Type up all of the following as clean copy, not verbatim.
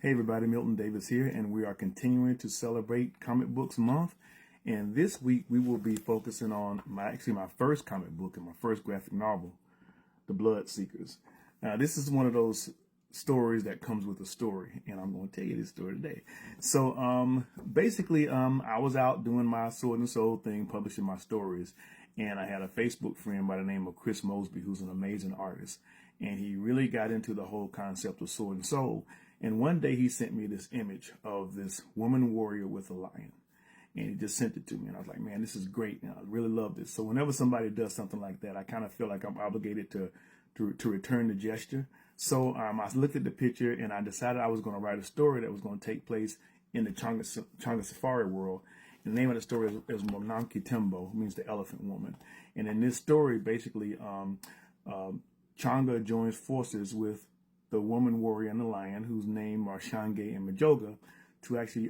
Hey everybody, Milton Davis here, and we are continuing to celebrate Comic Books Month. And this week we will be focusing on my first comic book and my first graphic novel, The Blood Seekers. Now, this is one of those stories that comes with a story, and I'm going to tell you this story today. So basically, I was out doing my Sword and Soul thing, publishing my stories, and I had a Facebook friend by the name of Chris Mosby, who's an amazing artist, and he really got into the whole concept of Sword and Soul. And one day he sent me this image of this woman warrior with a lion. And he just sent it to me. And I was like, man, this is great. And I really love this. So whenever somebody does something like that, I kind of feel like I'm obligated to return the gesture. So I looked at the picture and I decided I was going to write a story that was going to take place in the Changa Safari world. And the name of the story is Monamki Timbo, means the elephant woman. And in this story, basically, Changa joins forces with the woman warrior and the lion, whose name are Shange and Mijoga, to actually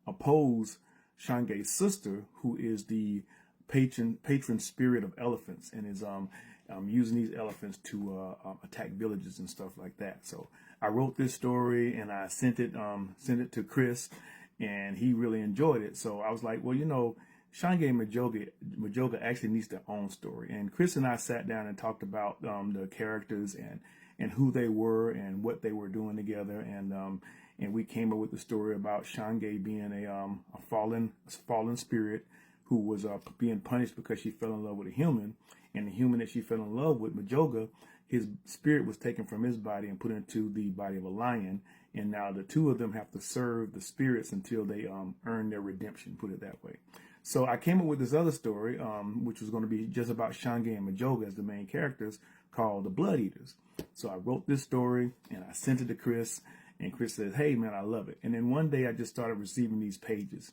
oppose Shange's sister, who is the patron spirit of elephants, and is using these elephants to attack villages and stuff like that. So I wrote this story and I sent it to Chris, and he really enjoyed it. So I was like, well, you know, Shange and Mijoga actually needs their own story. And Chris and I sat down and talked about the characters and who they were and what they were doing together, and we came up with the story about Shange being a fallen spirit who was being punished because she fell in love with a human, and the human that she fell in love with, Mijoga, his spirit was taken from his body and put into the body of a lion, and now the two of them have to serve the spirits until they earn their redemption, put it that way. So I came up with this other story, which was going to be just about Shange and Mijoga as the main characters, called The Blood Eaters. So I wrote this story and I sent it to Chris, and Chris said, hey man, I love it. And then one day I just started receiving these pages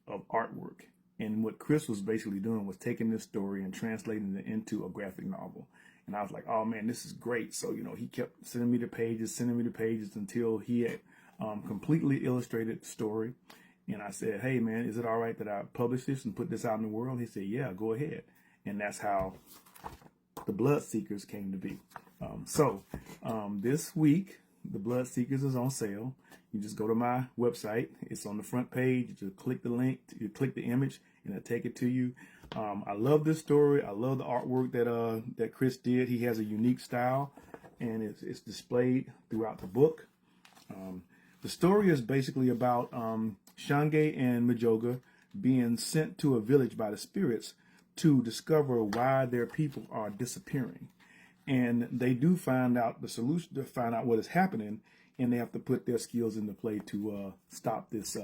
of artwork. And what Chris was basically doing was taking this story and translating it into a graphic novel. And I was like, oh man, this is great. So, you know, he kept sending me the pages until he had completely illustrated the story. And I said, hey man, is it all right that I publish this and put this out in the world? He said, yeah, go ahead. And that's how The Blood Seekers came to be. This week, The Blood Seekers is on sale. You just go to my website. It's on the front page. You just click the link, you click the image, and it'll take it to you. I love this story. I love the artwork that Chris did. He has a unique style, and it's displayed throughout the book. The story is basically about Shange and Mijoga being sent to a village by the spirits to discover why their people are disappearing. And they do find out the solution, to find out what is happening, and they have to put their skills into play to stop this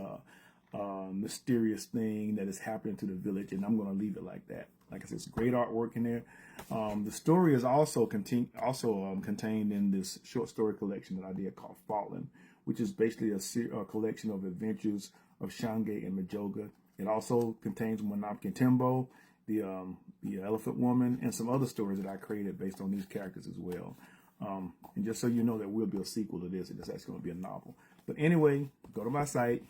mysterious thing that is happening to the village. And I'm going to leave it like that. Like I said, it's great artwork in there. The story is also contained in this short story collection that I did called Fallen, which is basically a collection of adventures of Shange and Mijoga. It also contains Monamki Timbo, the elephant woman, and some other stories that I created based on these characters as well. And just so you know, that will be a sequel to this, and it's actually going to be a novel. But anyway, go to my site,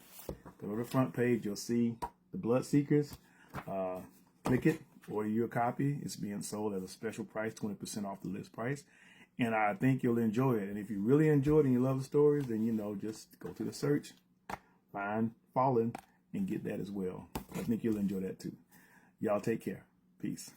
go to the front page, you'll see The Blood Seekers. Click it, order your copy. It's being sold at a special price, 20% off the list price. And I think you'll enjoy it. And if you really enjoy it and you love the stories, then, you know, just go to the search, find Fallen, and get that as well. I think you'll enjoy that too. Y'all take care. Peace.